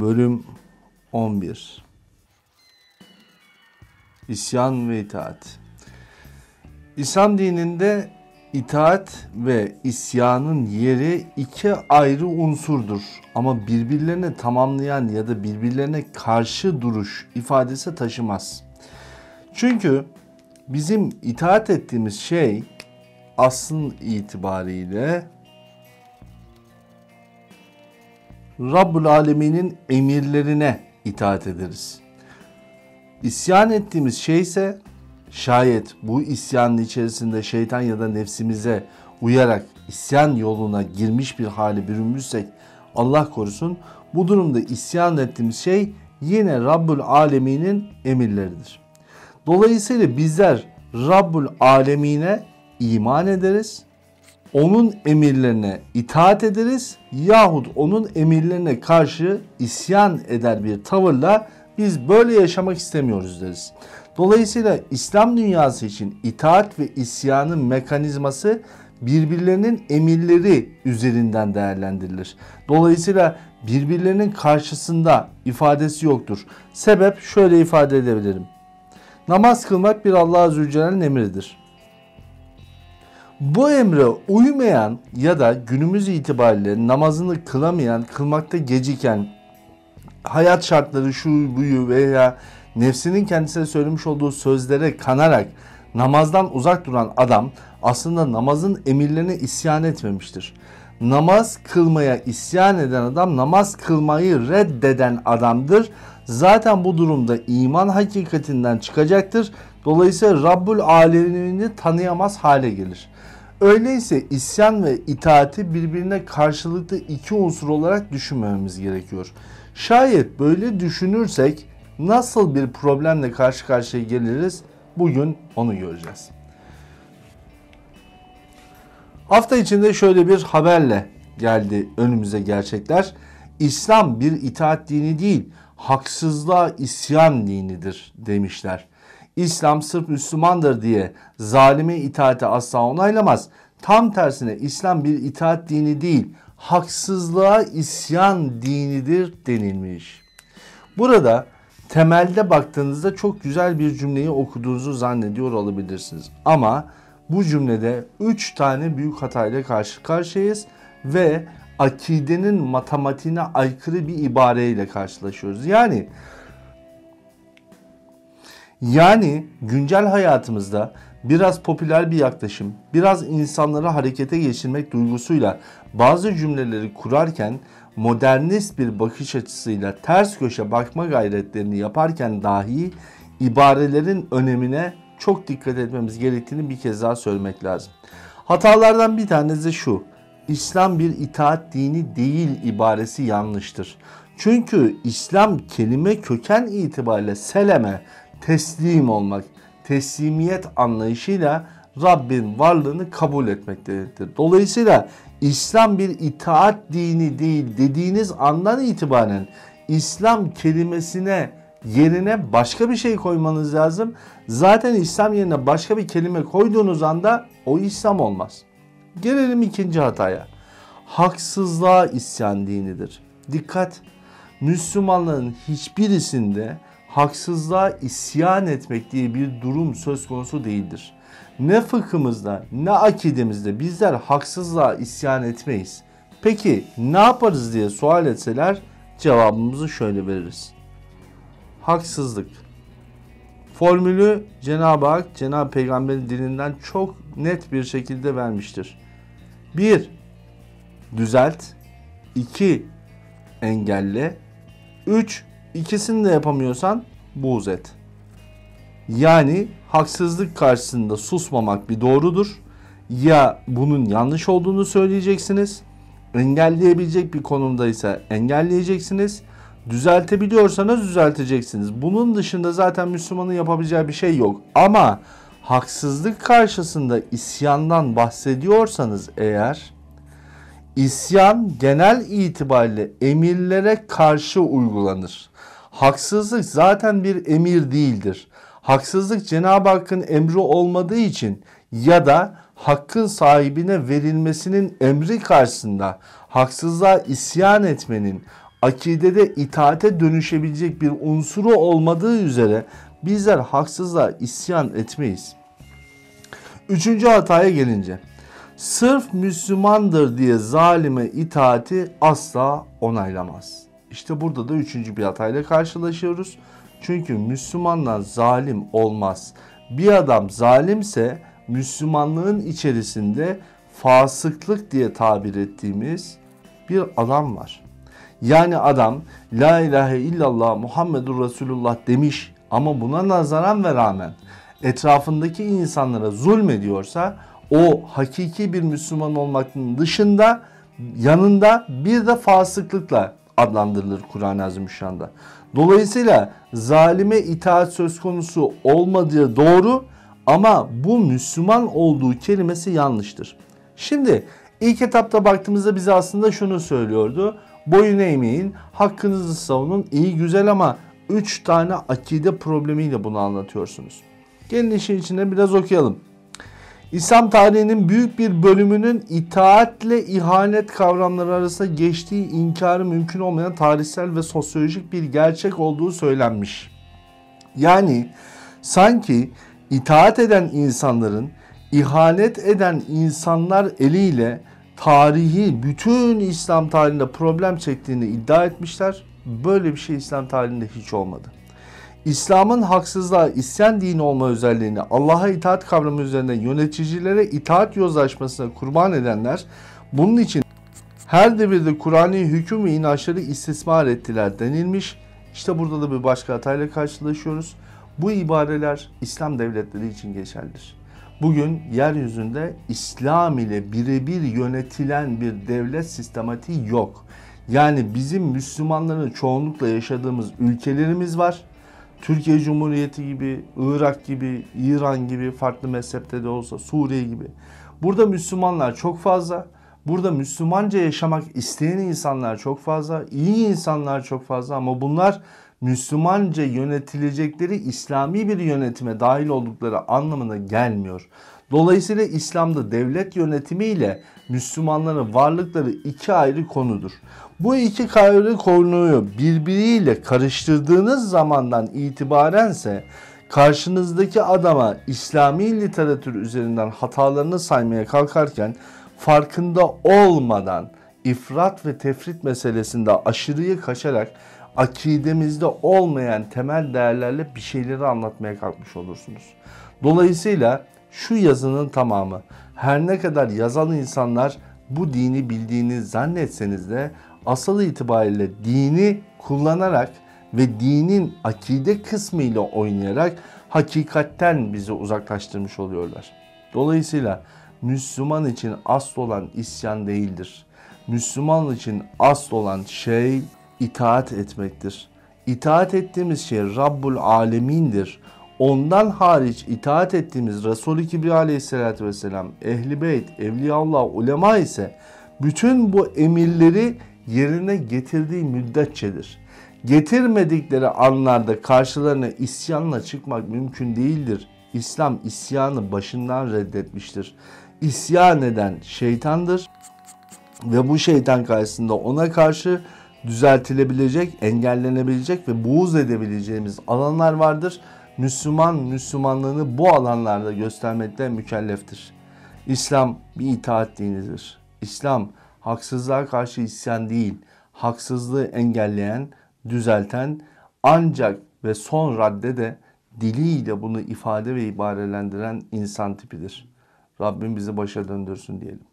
Bölüm 11. İsyan ve itaat. İslam dininde itaat ve isyanın yeri iki ayrı unsurdur. Ama birbirlerini tamamlayan ya da birbirlerine karşı duruş ifadesi taşımaz. Çünkü bizim itaat ettiğimiz şey asıl itibariyle Rabbul Alemin'in emirlerine itaat ederiz. İsyan ettiğimiz şey ise şayet bu isyanın içerisinde şeytan ya da nefsimize uyarak isyan yoluna girmiş bir hale bürünmüşsek Allah korusun, bu durumda isyan ettiğimiz şey yine Rabbul Alemin'in emirleridir. Dolayısıyla bizler Rabbul Alemine iman ederiz, onun emirlerine itaat ederiz yahut onun emirlerine karşı isyan eder bir tavırla biz böyle yaşamak istemiyoruz deriz. Dolayısıyla İslam dünyası için itaat ve isyanın mekanizması birbirlerinin emirleri üzerinden değerlendirilir. Dolayısıyla birbirlerinin karşısında ifadesi yoktur. Sebep şöyle ifade edebilirim. Namaz kılmak bir Allah Azze ve Celle'nin emridir. Bu emre uymayan ya da günümüz itibariyle namazını kılamayan, kılmakta geciken, hayat şartları şu buyu veya nefsinin kendisine söylemiş olduğu sözlere kanarak namazdan uzak duran adam aslında namazın emirlerine isyan etmemiştir. Namaz kılmaya isyan eden adam namaz kılmayı reddeden adamdır. Zaten bu durumda iman hakikatinden çıkacaktır. Dolayısıyla Rabbul Alemin'i tanıyamaz hale gelir. Öyleyse isyan ve itaati birbirine karşılıklı iki unsur olarak düşünmememiz gerekiyor. Şayet böyle düşünürsek nasıl bir problemle karşı karşıya geliriz? Bugün onu göreceğiz. Hafta içinde şöyle bir haberle geldi önümüze gerçekler. İslam bir itaat dini değil, haksızlığa isyan dinidir demişler. İslam sırf Müslümandır diye zalime itaati asla onaylamaz. Tam tersine İslam bir itaat dini değil, haksızlığa isyan dinidir denilmiş. Burada temelde baktığınızda çok güzel bir cümleyi okuduğunuzu zannediyor olabilirsiniz. Ama bu cümlede 3 tane büyük hatayla karşı karşıyayız ve akidenin matematiğine aykırı bir ibareyle karşılaşıyoruz. Yani güncel hayatımızda biraz popüler bir yaklaşım, biraz insanları harekete geçirmek duygusuyla bazı cümleleri kurarken modernist bir bakış açısıyla ters köşe bakma gayretlerini yaparken dahi ibarelerin önemine çok dikkat etmemiz gerektiğini bir kez daha söylemek lazım. Hatalardan bir tanesi şu: İslam bir itaat dini değil ibaresi yanlıştır. Çünkü İslam kelime köken itibariyle seleme, teslim olmak, teslimiyet anlayışıyla Rabbin varlığını kabul etmektedir. Dolayısıyla İslam bir itaat dini değil dediğiniz andan itibaren İslam kelimesine yerine başka bir şey koymanız lazım. Zaten İslam yerine başka bir kelime koyduğunuz anda o İslam olmaz. Gelelim ikinci hataya. Haksızlığa isyan dinidir. Dikkat! Müslümanların hiçbirisinde haksızlığa isyan etmek diye bir durum söz konusu değildir. Ne fıkhımızda ne akidemizde bizler haksızlığa isyan etmeyiz. Peki ne yaparız diye sual etseler cevabımızı şöyle veririz. Haksızlık. Formülü Cenab-ı Hak, Cenab-ı Peygamber'in dilinden çok net bir şekilde vermiştir. 1. Düzelt. 2. Engelle. 3. İkisini de yapamıyorsan buğz et. Yani haksızlık karşısında susmamak bir doğrudur. Ya bunun yanlış olduğunu söyleyeceksiniz. Engelleyebilecek bir konumdaysa engelleyeceksiniz. Düzeltebiliyorsanız düzelteceksiniz. Bunun dışında zaten Müslümanın yapabileceği bir şey yok. Ama haksızlık karşısında isyandan bahsediyorsanız eğer, isyan genel itibariyle emirlere karşı uygulanır. Haksızlık zaten bir emir değildir. Haksızlık Cenab-ı Hakk'ın emri olmadığı için ya da hakkın sahibine verilmesinin emri karşısında haksızlığa isyan etmenin, akidede itaate dönüşebilecek bir unsuru olmadığı üzere bizler haksızlığa isyan etmeyiz. Üçüncü hataya gelince, sırf Müslümandır diye zalime itaati asla onaylamaz. İşte burada da üçüncü bir hatayla karşılaşıyoruz. Çünkü Müslümandan zalim olmaz. Bir adam zalimse Müslümanlığın içerisinde fasıklık diye tabir ettiğimiz bir adam var. Yani adam La ilahe illallah Muhammedur Resulullah demiş ama buna nazaran ve rağmen etrafındaki insanlara zulmediyorsa o hakiki bir Müslüman olmaktan dışında yanında bir de fasıklıkla adlandırılır Kur'an-ı Azimüşşan'da. Dolayısıyla zalime itaat söz konusu olmadığı doğru ama bu Müslüman olduğu kelimesi yanlıştır. Şimdi ilk etapta baktığımızda bize aslında şunu söylüyordu. Boyun eğmeyin, hakkınızı savunun, iyi güzel ama 3 tane akide problemiyle bunu anlatıyorsunuz. Gelin işin içine biraz okuyalım. İslam tarihinin büyük bir bölümünün itaatle ihanet kavramları arasında geçtiği inkarı mümkün olmayan tarihsel ve sosyolojik bir gerçek olduğu söylenmiş. Yani sanki itaat eden insanların ihanet eden insanlar eliyle tarihi bütün İslam tarihinde problem çektiğini iddia etmişler. Böyle bir şey İslam tarihinde hiç olmadı. İslam'ın haksızlığa isyan dini olma özelliğini Allah'a itaat kavramı üzerinden yöneticilere itaat yozlaşmasına kurban edenler bunun için her devirde Kur'an'ı hüküm ve inançları istismar ettiler denilmiş. İşte burada da bir başka hatayla karşılaşıyoruz. Bu ibareler İslam devletleri için geçerlidir. Bugün yeryüzünde İslam ile birebir yönetilen bir devlet sistematiği yok. Yani bizim Müslümanların çoğunlukla yaşadığımız ülkelerimiz var. Türkiye Cumhuriyeti gibi, Irak gibi, İran gibi, farklı mezhepte de olsa Suriye gibi. Burada Müslümanlar çok fazla. Burada Müslümanca yaşamak isteyen insanlar çok fazla. İyi insanlar çok fazla ama bunlar Müslümanca yönetilecekleri İslami bir yönetime dahil oldukları anlamına gelmiyor. Dolayısıyla İslam'da devlet yönetimi ile Müslümanların varlıkları iki ayrı konudur. Bu iki ayrı konuyu birbiriyle karıştırdığınız zamandan itibarense karşınızdaki adama İslami literatür üzerinden hatalarını saymaya kalkarken farkında olmadan ifrat ve tefrit meselesinde aşırıya kaçarak akidemizde olmayan temel değerlerle bir şeyleri anlatmaya kalkmış olursunuz. Dolayısıyla şu yazının tamamı, her ne kadar yazan insanlar bu dini bildiğini zannetseniz de asıl itibariyle dini kullanarak ve dinin akide kısmıyla oynayarak hakikatten bizi uzaklaştırmış oluyorlar. Dolayısıyla Müslüman için asıl olan isyan değildir. Müslüman için asıl olan şey itaat etmektir. İtaat ettiğimiz şey Rabbul Alemin'dir. Ondan hariç itaat ettiğimiz Resul-i Kibriya aleyhissalatü vesselam, Ehl-i Beyt, Evliyaullah, ulema ise bütün bu emirleri yerine getirdiği müddetçedir. Getirmedikleri anlarda karşılarına isyanla çıkmak mümkün değildir. İslam isyanı başından reddetmiştir. İsyan eden şeytandır ve bu şeytan karşısında ona karşı düzeltilebilecek, engellenebilecek ve buğz edebileceğimiz alanlar vardır. Müslüman, Müslümanlığını bu alanlarda göstermekte mükelleftir. İslam bir itaat dinidir. İslam haksızlığa karşı isyan değil, haksızlığı engelleyen, düzelten ancak ve son radde de diliyle bunu ifade ve ibarelendiren insan tipidir. Rabbim bizi başa döndürsün diyelim.